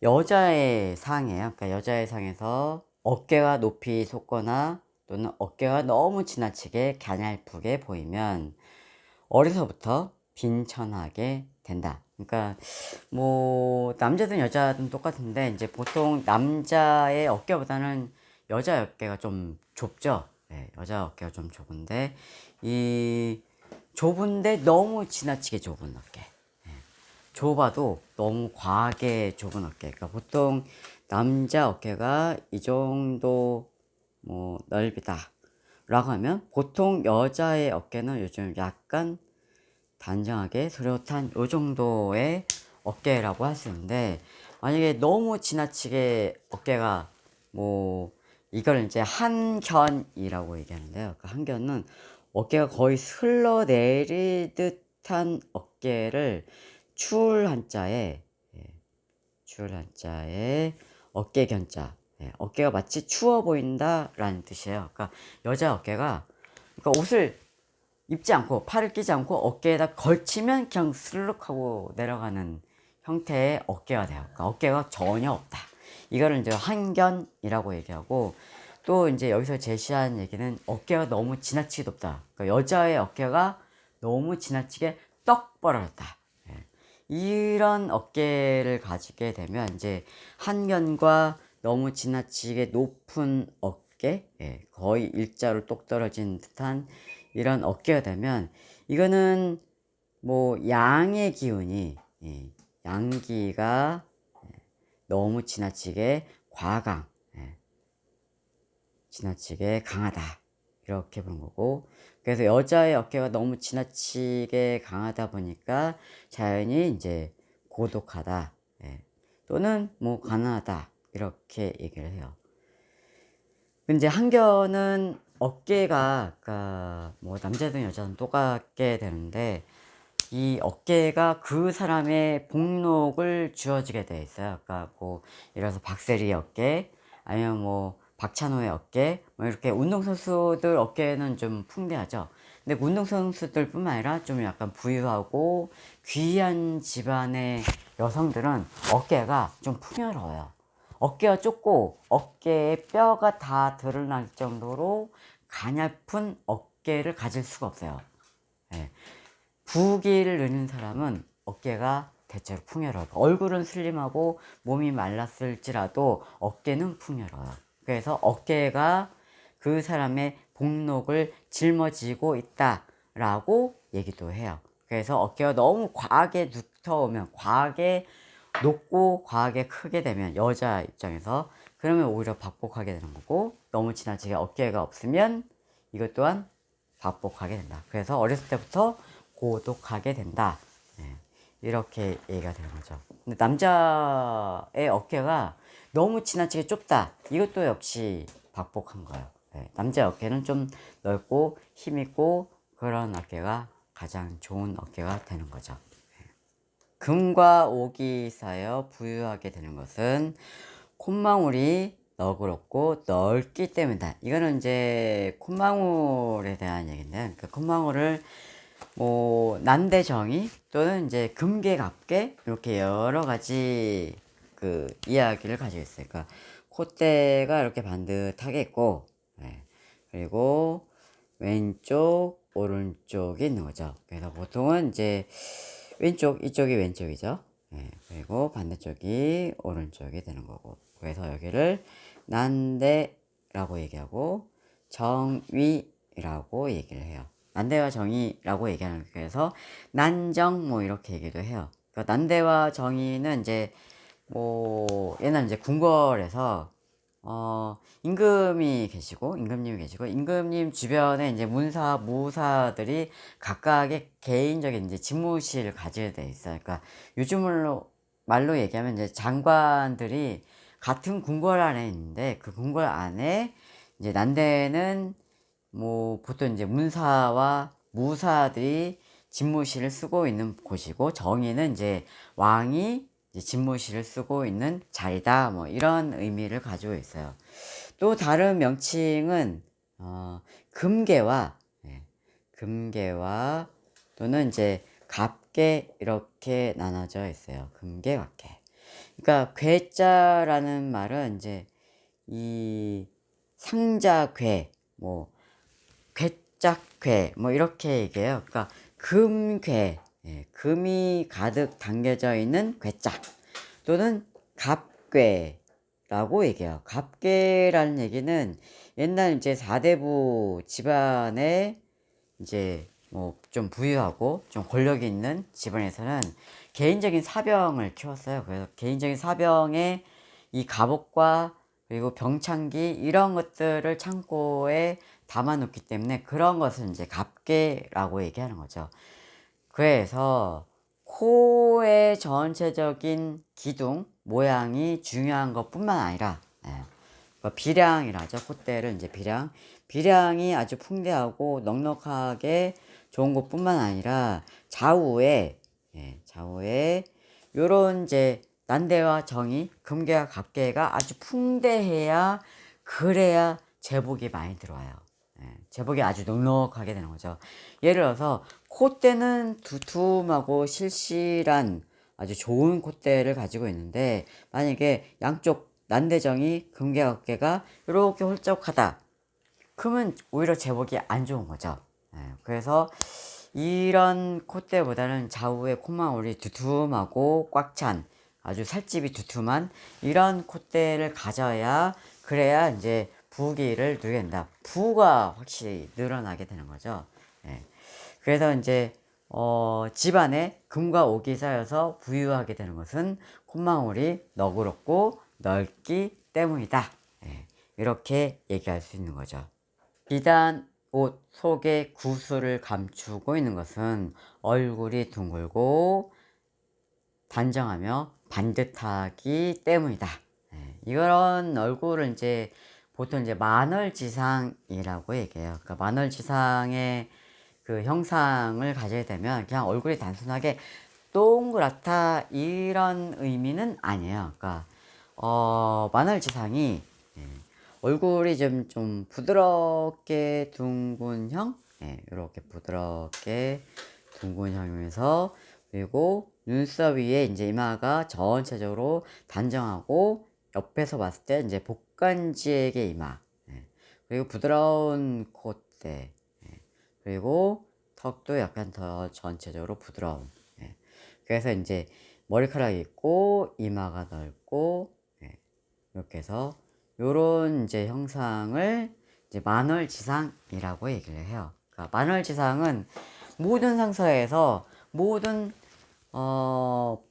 여자의 상이에요. 그러니까 여자의 상에서 어깨가 높이 솟거나 또는 어깨가 너무 지나치게 가냘프게 보이면 어려서부터 빈천하게 된다. 그러니까 뭐 남자든 여자든 똑같은데 이제 보통 남자의 어깨보다는 여자 어깨가 좀 좁죠. 네, 여자 어깨가 좀 좁은데 이 좁은데 너무 지나치게 좁은 어깨. 좁아도 너무 과하게 좁은 어깨. 그러니까 보통 남자 어깨가 이 정도 뭐 넓이다 라고 하면 보통 여자의 어깨는 요즘 약간 단정하게 수려한 요 정도의 어깨라고 할 수 있는데, 만약에 너무 지나치게 어깨가 뭐 이걸 이제 한견이라고 얘기하는데요. 그 한견은 어깨가 거의 흘러내릴 듯한 어깨를 추울 한자에, 예, 추울 한자에 어깨견자, 예, 어깨가 마치 추워 보인다 라는 뜻이에요. 그러니까 여자 어깨가, 그러니까 옷을 입지 않고 팔을 끼지 않고 어깨에다 걸치면 그냥 스르륵 하고 내려가는 형태의 어깨가 돼요. 그러니까 어깨가 전혀 없다. 이거를 이제 한견이라고 얘기하고, 또 이제 여기서 제시한 얘기는 어깨가 너무 지나치게 높다. 그러니까 여자의 어깨가 너무 지나치게 떡 벌어졌다. 예. 이런 어깨를 가지게 되면 이제 한견과 너무 지나치게 높은 어깨, 예, 거의 일자로 똑 떨어진 듯한 이런 어깨가 되면, 이거는 뭐 양의 기운이, 예, 양기가 너무 지나치게 과강, 예, 지나치게 강하다 이렇게 보는 거고, 그래서 여자의 어깨가 너무 지나치게 강하다 보니까 자연히 이제 고독하다, 예, 또는 뭐 가난하다 이렇게 얘기를 해요. 근데 한견은 어깨가, 그러니까 뭐 남자든 여자든 똑같게 되는데, 이 어깨가 그 사람의 복록을 주어지게 돼 있어요. 그러니까 뭐 예를 들어서 박세리 어깨, 아니면 뭐 박찬호의 어깨, 뭐 이렇게 운동선수들 어깨는 좀 풍대하죠. 근데 운동선수들 뿐만 아니라 좀 약간 부유하고 귀한 집안의 여성들은 어깨가 좀 풍요로워요. 어깨가 좁고 어깨에 뼈가 다 드러날 정도로 가냘픈 어깨를 가질 수가 없어요. 예. 부기를 누리는 사람은 어깨가 대체로 풍요로워요. 얼굴은 슬림하고 몸이 말랐을지라도 어깨는 풍요로워요. 그래서 어깨가 그 사람의 복록을 짊어지고 있다라고 얘기도 해요. 그래서 어깨가 너무 과하게 두터우면, 과하게 높고 과하게 크게 되면 여자 입장에서, 그러면 오히려 박복하게 되는 거고, 너무 지나치게 어깨가 없으면 이것 또한 박복하게 된다. 그래서 어렸을 때부터 고독하게 된다, 네, 이렇게 얘기가 되는 거죠. 근데 남자의 어깨가 너무 지나치게 좁다, 이것도 역시 박복한 거예요. 네, 남자의 어깨는 좀 넓고 힘있고 그런 어깨가 가장 좋은 어깨가 되는 거죠. 금과 옥이 쌓여 부유하게 되는 것은 콧망울이 너그럽고 넓기 때문이다. 이거는 이제 콧망울에 대한 얘기인데, 그 콧망울을 뭐 난대정의 또는 이제 금계갑계 이렇게 여러 가지 그 이야기를 가지고 있어요. 그러니까 콧대가 이렇게 반듯하게 있고, 네, 그리고 왼쪽 오른쪽이 있는 거죠. 그래서 보통은 이제 왼쪽, 이쪽이 왼쪽이죠. 네, 그리고 반대쪽이 오른쪽이 되는 거고, 그래서 여기를 난대라고 얘기하고 정위라고 얘기를 해요. 난대와 정의라고 얘기하는 거예요. 그래서 난정 뭐 이렇게 얘기도 해요. 그러니까 난대와 정의는 이제 뭐 옛날 이제 궁궐에서 임금이 계시고, 임금님이 계시고, 임금님 주변에 이제 문사, 무사들이 각각의 개인적인 이제 집무실을 가지게 돼 있어요. 그러니까 요즘으로 말로 얘기하면 이제 장관들이 같은 궁궐 안에 있는데, 그 궁궐 안에 이제 난대는 뭐 보통 이제 문사와 무사들이 집무실을 쓰고 있는 곳이고, 정의는 이제 왕이 이제 집무실을 쓰고 있는 자리다, 뭐 이런 의미를 가지고 있어요. 또 다른 명칭은 금계와, 예, 금계와 또는 이제 갑계 이렇게 나눠져 있어요. 금계, 갑계. 그러니까 괴자라는 말은 이제 이 상자괴, 뭐 괴짝괴, 뭐 이렇게 얘기해요. 그러니까 금괴, 예, 금이 가득 담겨져 있는 괴짝 또는 갑괴라고 얘기해요. 갑괴라는 얘기는 옛날 이제 사대부 집안에 이제 뭐 좀 부유하고 좀 권력이 있는 집안에서는 개인적인 사병을 키웠어요. 그래서 개인적인 사병의 이 갑옷과 그리고 병창기 이런 것들을 창고에 담아 놓기 때문에 그런 것을 이제 갑계라고 얘기하는 거죠. 그래서 코의 전체적인 기둥 모양이 중요한 것뿐만 아니라, 예, 비량이라죠. 콧대를 이제 비량이 아주 풍대하고 넉넉하게 좋은 것뿐만 아니라 좌우에, 예, 좌우에 요런 이제 난대와 정이, 금괴와 갑괴가 아주 풍대해야, 그래야 제복이 많이 들어와요. 예, 제복이 아주 넉넉하게 되는 거죠. 예를 들어서 콧대는 두툼하고 실실한 아주 좋은 콧대를 가지고 있는데, 만약에 양쪽 난대정이 금괴 어깨가 이렇게 홀쭉하다, 그러면 오히려 제복이 안 좋은 거죠. 예, 그래서 이런 콧대보다는 좌우의 콧망울이 두툼하고 꽉 찬 아주 살집이 두툼한 이런 콧대를 가져야, 그래야 이제 부귀를 누리게 된다. 부가 확실히 늘어나게 되는 거죠. 예. 그래서 이제 집안에 금과 옥이 쌓여서 부유하게 되는 것은 콧망울이 너그럽고 넓기 때문이다. 예, 이렇게 얘기할 수 있는 거죠. 비단 옷 속에 구슬을 감추고 있는 것은 얼굴이 둥글고 단정하며 반듯하기 때문이다. 예, 이런 얼굴을 이제 보통 이제 만월지상이라고 얘기해요. 그러니까 만월지상의 그 형상을 가지게 되면 그냥 얼굴이 단순하게 동그랗다 이런 의미는 아니에요. 그러니까 만월지상이, 예, 얼굴이 좀 부드럽게 둥근형, 예, 이렇게 부드럽게 둥근형이면서, 그리고 눈썹 위에 이제 이마가 전체적으로 단정하고 옆에서 봤을 때 이제 복간지액의 이마, 예, 그리고 부드러운 콧대, 예, 그리고 턱도 약간 더 전체적으로 부드러운, 예, 그래서 이제 머리카락이 있고 이마가 넓고, 예, 이렇게 해서 요런 이제 형상을 이제 만월지상이라고 얘기를 해요. 그러니까 만월지상은 모든 상서에서 모든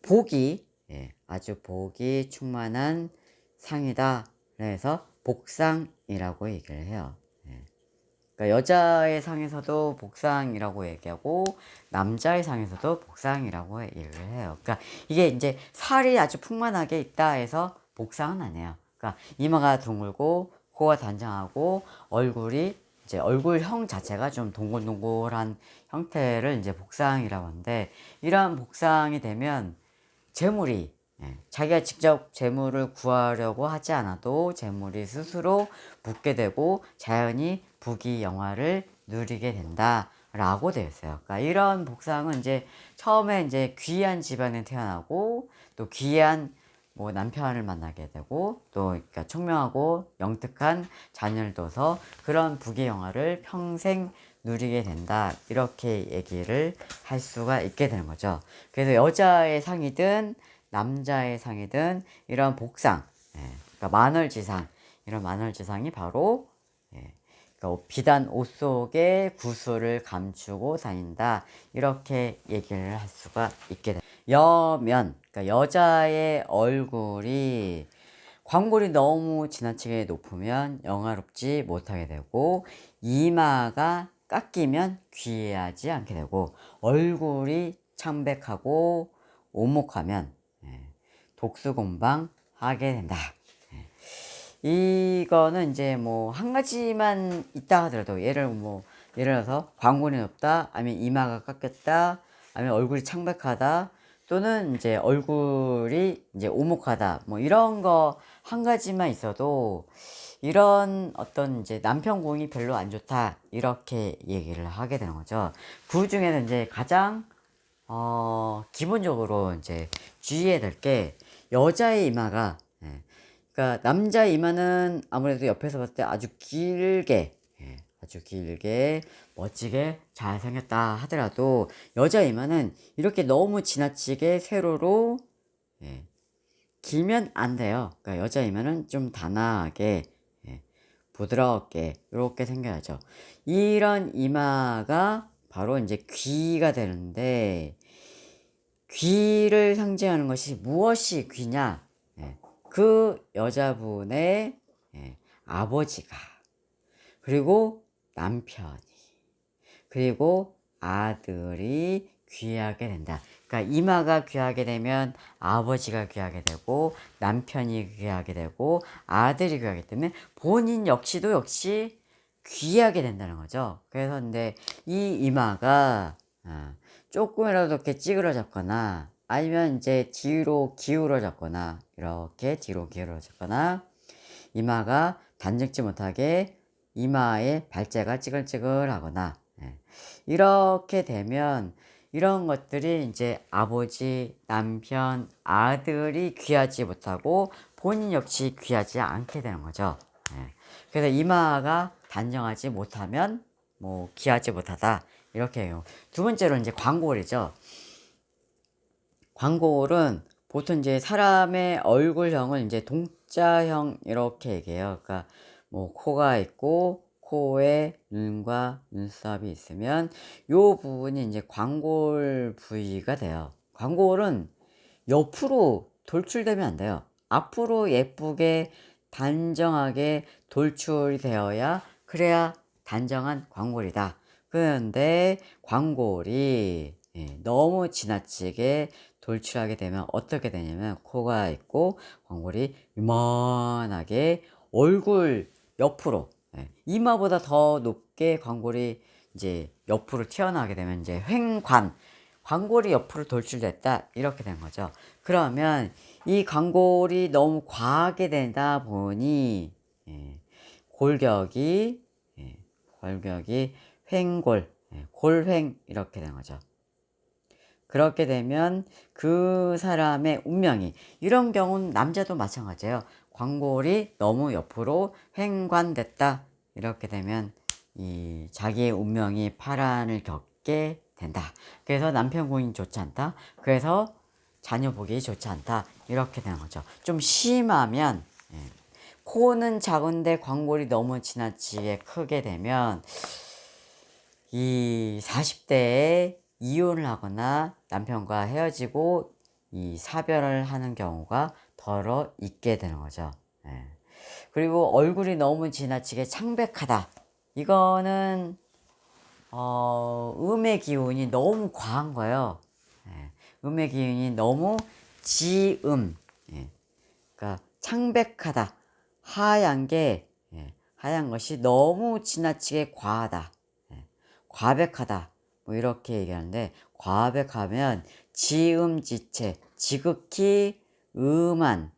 복이, 예, 아주 복이 충만한 상이다. 그래서 복상이라고 얘기를 해요. 예. 그러니까 여자의 상에서도 복상이라고 얘기하고 남자의 상에서도 복상이라고 얘기를 해요. 그러니까 이게 이제 살이 아주 풍만하게 있다 해서 복상은 아니에요. 그러니까 이마가 둥글고 코가 단정하고 얼굴이 이제 얼굴형 자체가 좀 동글동글한 형태를 이제 복상이라고 하는데, 이러한 복상이 되면 재물이, 예, 자기가 직접 재물을 구하려고 하지 않아도 재물이 스스로 붙게 되고 자연히 부귀영화를 누리게 된다 라고 되어 있어요. 그러니까 이런 복상은 이제 처음에 이제 귀한 집안에 태어나고 또 귀한 뭐 남편을 만나게 되고 또 그러니까 총명하고 영특한 자녀를 둬서 그런 부귀영화를 평생 누리게 된다, 이렇게 얘기를 할 수가 있게 되는 거죠. 그래서 여자의 상이든 남자의 상이든 이런 복상, 예, 그러니까 만월지상, 이런 만월지상이 바로, 예, 그러니까 비단 옷 속에 구슬을 감추고 다닌다, 이렇게 얘기를 할 수가 있게 됩니다. 여면, 그러니까 여자의 얼굴이 광골이 너무 지나치게 높으면 영화롭지 못하게 되고, 이마가 깎이면 귀하지 않게 되고, 얼굴이 창백하고 오목하면, 예, 독수공방 하게 된다. 이거는 이제 뭐 한 가지만 있다 하더라도, 예를 들어서 광골이 높다, 아니면 이마가 깎였다, 아니면 얼굴이 창백하다, 또는 이제 얼굴이 이제 오목하다, 뭐 이런 거 한 가지만 있어도 이런 어떤 이제 남편 공이 별로 안 좋다, 이렇게 얘기를 하게 되는 거죠. 그 중에는 이제 가장 기본적으로 이제 주의해야 될 게, 여자의 이마가, 그러니까 남자의 이마는 아무래도 옆에서 봤을 때 아주 길게, 아주 길게 멋지게 잘생겼다 하더라도 여자 이마는 이렇게 너무 지나치게 세로로, 길면 안 돼요. 그러니까 여자 이마는 좀 단아하게, 부드럽게 이렇게 생겨야죠. 이런 이마가 바로 이제 귀가 되는데, 귀를 상징하는 것이 무엇이 귀냐? 그 여자분의, 아버지가, 그리고 남편이, 그리고 아들이 귀하게 된다. 그러니까 이마가 귀하게 되면 아버지가 귀하게 되고, 남편이 귀하게 되고, 아들이 귀하기 때문에 본인 역시도 역시 귀하게 된다는 거죠. 그래서 근데 이 이마가 조금이라도 이렇게 찌그러졌거나, 아니면 이제 뒤로 기울어졌거나, 이렇게 뒤로 기울어졌거나, 이마가 단정치 못하게 이마에 발재가 찌글찌글하거나, 이렇게 되면 이런 것들이 이제 아버지, 남편, 아들이 귀하지 못하고 본인 역시 귀하지 않게 되는 거죠. 그래서 이마가 단정하지 못하면 뭐 귀하지 못하다 이렇게 해요. 두 번째로 이제 광골이죠. 광골은 보통 이제 사람의 얼굴형을 이제 동자형 이렇게 얘기해요. 그러니까 뭐 코가 있고 코에 눈과 눈썹이 있으면 요 부분이 이제 광골 부위가 돼요. 광골은 옆으로 돌출되면 안 돼요. 앞으로 예쁘게 단정하게 돌출이 되어야, 그래야 단정한 광골이다. 그런데 광골이, 너무 지나치게 돌출하게 되면 어떻게 되냐면, 코가 있고 광골이 이만하게 얼굴 옆으로, 이마보다 더 높게 광골이 이제 옆으로 튀어나오게 되면 이제 횡관, 광골이 옆으로 돌출됐다 이렇게 된 거죠. 그러면 이 광골이 너무 과하게 되다 보니, 골격이, 골격이 횡골, 골횡 이렇게 된 거죠. 그렇게 되면 그 사람의 운명이, 이런 경우는 남자도 마찬가지예요. 광골이 너무 옆으로 횡관됐다 이렇게 되면 이 자기의 운명이 파란을 겪게 된다. 그래서 남편 구인이 좋지 않다. 그래서 자녀 보기 좋지 않다. 이렇게 되는 거죠. 좀 심하면, 코는 작은데 광골이 너무 지나치게 크게 되면 이 40대에 이혼을 하거나 남편과 헤어지고 이 사별을 하는 경우가 더러 있게 되는 거죠. 그리고 얼굴이 너무 지나치게 창백하다. 이거는 음의 기운이 너무 과한 거예요. 음의 기운이 너무 지음, 그러니까 창백하다, 하얀 게, 하얀 것이 너무 지나치게 과하다, 과백하다, 뭐 이렇게 얘기하는데, 과백하면 지음지체, 지극히 음한,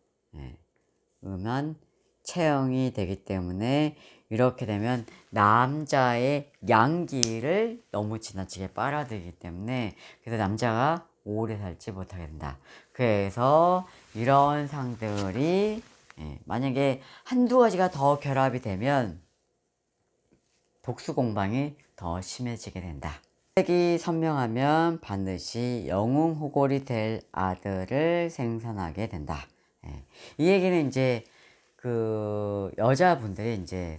음한 체형이 되기 때문에, 이렇게 되면 남자의 양기를 너무 지나치게 빨아들이기 때문에, 그래서 남자가 오래 살지 못하게 된다. 그래서 이런 상들이, 만약에 한두 가지가 더 결합이 되면 독수공방이 더 심해지게 된다. 색이 선명하면 반드시 영웅호골이 될 아들을 생산하게 된다. 이 얘기는 이제 그 여자분들이 이제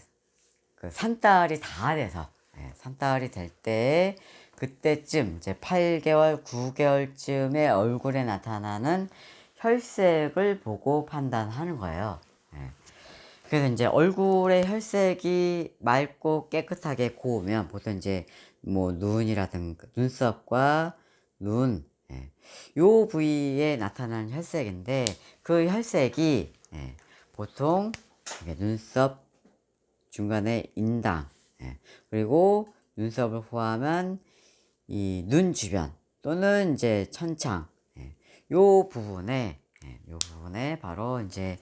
그 산딸이 다 돼서, 산딸이 될 때, 그때쯤 이제 8개월, 9개월쯤에 얼굴에 나타나는 혈색을 보고 판단하는 거예요. 그래서 이제 얼굴의 혈색이 맑고 깨끗하게 고우면 보통 이제 뭐 눈이라든가 눈썹과 눈, 요 부위에 나타나는 혈색인데, 그 혈색이, 보통 눈썹 중간에 인당, 그리고 눈썹을 포함한 이 눈 주변 또는 이제 천창, 요 부분에, 요 부분에 바로 이제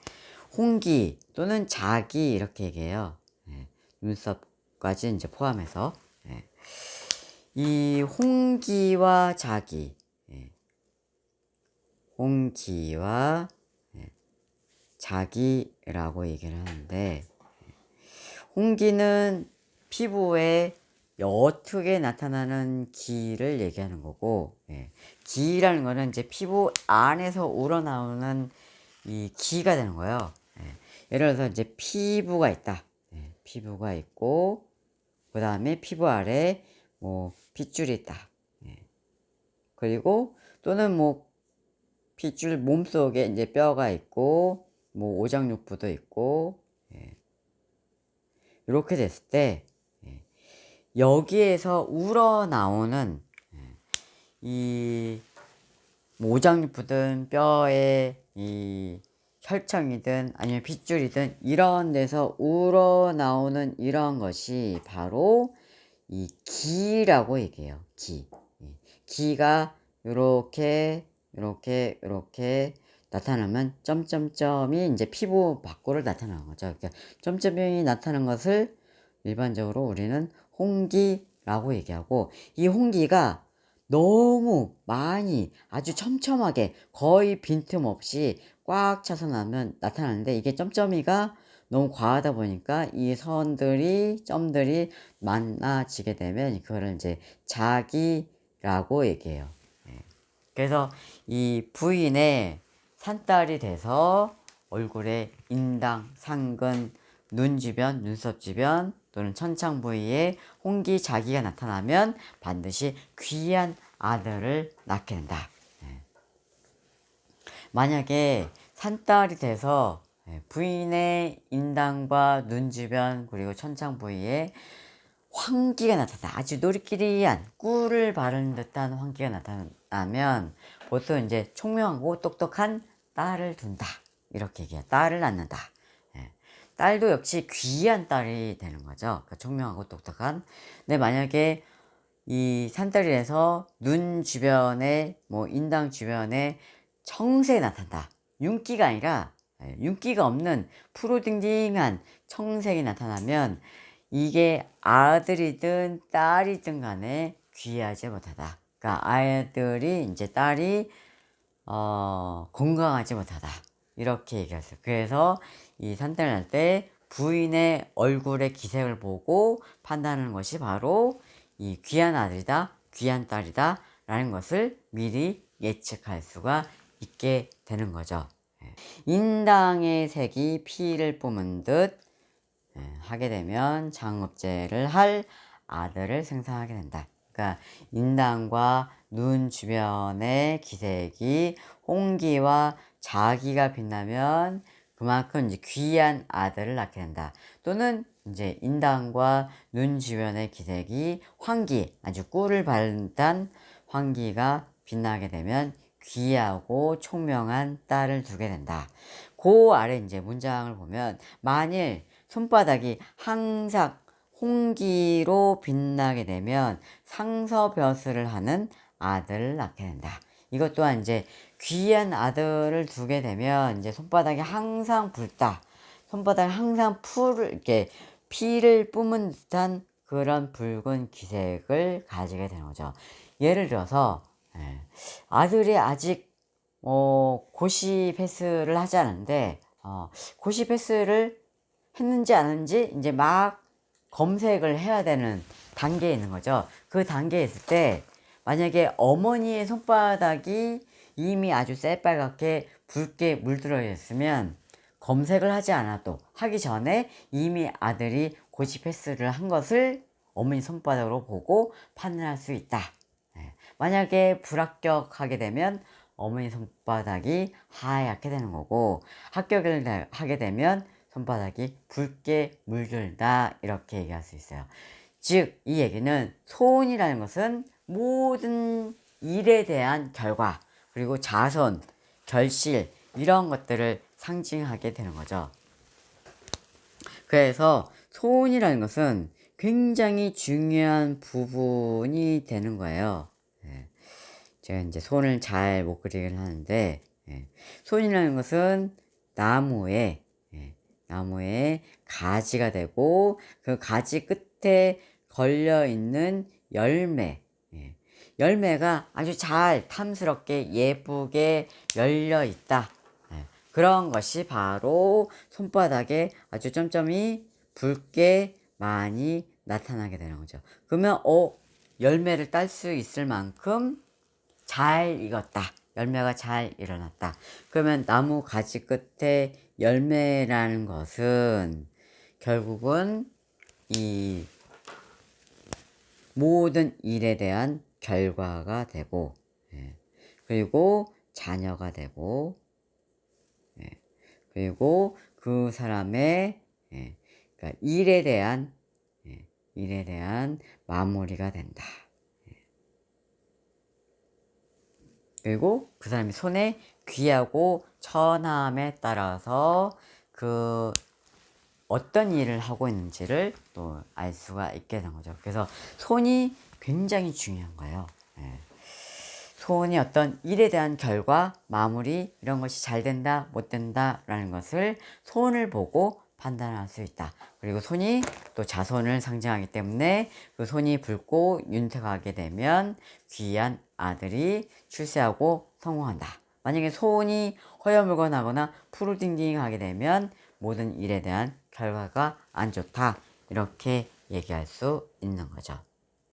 홍기 또는 자기 이렇게 얘기해요. 눈썹까지 이제 포함해서, 이 홍기와 자기, 홍기와 자기라고 얘기를 하는데, 홍기는 피부에 어떻게 나타나는 기를 얘기하는 거고, 기라는 거는 이제 피부 안에서 우러나오는 이 기가 되는 거예요. 예를 들어서 이제 피부가 있다. 피부가 있고, 그 다음에 피부 아래 뭐 핏줄이 있다. 그리고 또는 뭐 핏줄 몸속에 이제 뼈가 있고, 뭐 오장육부도 있고, 이렇게 됐을 때 여기에서 우러나오는 이 오장육부든 뼈에 이 혈청이든 아니면 핏줄이든 이런 데서 우러나오는 이런 것이 바로 이 기라고 얘기해요. 기. 기가 요렇게 나타나면 점점점이 이제 피부 밖으로 나타나는 거죠. 그러니까 점점이 나타나는 것을 일반적으로 우리는 홍기라고 얘기하고, 이 홍기가 너무 많이 아주 촘촘하게 거의 빈틈없이 꽉 차서 나타나는데, 이게 점점이가 너무 과하다 보니까 이 선들이 점들이 많아지게 되면 그거를 이제 자기라고 얘기해요. 그래서 이 부인의 산딸이 돼서 얼굴에 인당, 상근, 눈 주변, 눈썹 주변 또는 천창 부위에 홍기 자기가 나타나면 반드시 귀한 아들을 낳게 된다. 만약에 산딸이 돼서 부인의 인당과 눈 주변 그리고 천창 부위에 황기가 나타나, 아주 노리끼리한 꿀을 바르는 듯한 황기가 나타나면 보통 이제 총명하고 똑똑한 딸을 둔다, 이렇게 얘기해요. 딸을 낳는다. 딸도 역시 귀한 딸이 되는 거죠. 그러니까 총명하고 똑똑한. 근데 만약에 이 산딸이라서 눈 주변에 뭐 인당 주변에 청색이 나타난다. 윤기가 아니라 윤기가 없는 푸르딩딩한 청색이 나타나면 이게 아들이든 딸이든 간에 귀하지 못하다. 그러니까 아들이 이제 딸이 건강하지 못하다, 이렇게 얘기했어요. 그래서 이 산딸을 날 때 부인의 얼굴의 기색을 보고 판단하는 것이 바로 이 귀한 아들이다, 귀한 딸이다 라는 것을 미리 예측할 수가 있게 되는 거죠. 인당의 색이 피를 뿜은 듯 하게 되면 장업제를 할 아들을 생산하게 된다. 그러니까 인당과 눈 주변의 기색이 홍기와 자기가 빛나면 그만큼 이제 귀한 아들을 낳게 된다. 또는 이제 인당과 눈 주변의 기색이 황기, 아주 꿀을 발단 황기가 빛나게 되면 귀하고 총명한 딸을 두게 된다. 그 아래 이제 문장을 보면, 만일 손바닥이 항상 홍기로 빛나게 되면 상서벼슬을 하는 아들을 낳게 된다. 이것 또한 이제 귀한 아들을 두게 되면 이제 손바닥이 항상 붉다, 손바닥이 항상 이렇게 피를 뿜은 듯한 그런 붉은 기색을 가지게 되는 거죠. 예를 들어서 아들이 아직 고시 패스를 하지 않은데 고시 패스를 했는지 안 했는지 이제 막 검색을 해야 되는 단계에 있는 거죠. 그 단계에 있을 때 만약에 어머니의 손바닥이 이미 아주 새빨갛게 붉게 물들어 있으면 검색을 하지 않아도 하기 전에 이미 아들이 고시 패스를 한 것을 어머니 손바닥으로 보고 판단할 수 있다. 만약에 불합격하게 되면 어머니 손바닥이 하얗게 되는 거고, 합격을 하게 되면 손바닥이 붉게 물들다, 이렇게 얘기할 수 있어요. 즉 이 얘기는 소원이라는 것은 모든 일에 대한 결과 그리고 자손, 결실 이런 것들을 상징하게 되는 거죠. 그래서 소원이라는 것은 굉장히 중요한 부분이 되는 거예요. 제가 이제 손을 잘 못 그리긴 하는데, 손이라는 것은 나무에 가지가 되고, 그 가지 끝에 걸려 있는 열매가 아주 잘 탐스럽게 예쁘게 열려 있다. 그런 것이 바로 손바닥에 아주 점점이 붉게 많이 나타나게 되는 거죠. 그러면 열매를 딸 수 있을 만큼 잘 익었다. 열매가 잘 일어났다. 그러면 나무 가지 끝에 열매라는 것은 결국은 이 모든 일에 대한 결과가 되고, 그리고 자녀가 되고, 그리고 그 사람의 그러니까 일에 대한 마무리가 된다. 그리고 그 사람이 손에 귀하고 천함에 따라서 그 어떤 일을 하고 있는지를 또 알 수가 있게 된 거죠. 그래서 손이 굉장히 중요한 거예요. 손이 어떤 일에 대한 결과, 마무리 이런 것이 잘 된다, 못 된다 라는 것을 손을 보고 판단할 수 있다. 그리고 손이 또 자손을 상징하기 때문에 그 손이 붉고 윤택하게 되면 귀한 아들이 출세하고 성공한다. 만약에 손이 허여물건하거나 푸르딩딩하게 되면 모든 일에 대한 결과가 안 좋다. 이렇게 얘기할 수 있는 거죠.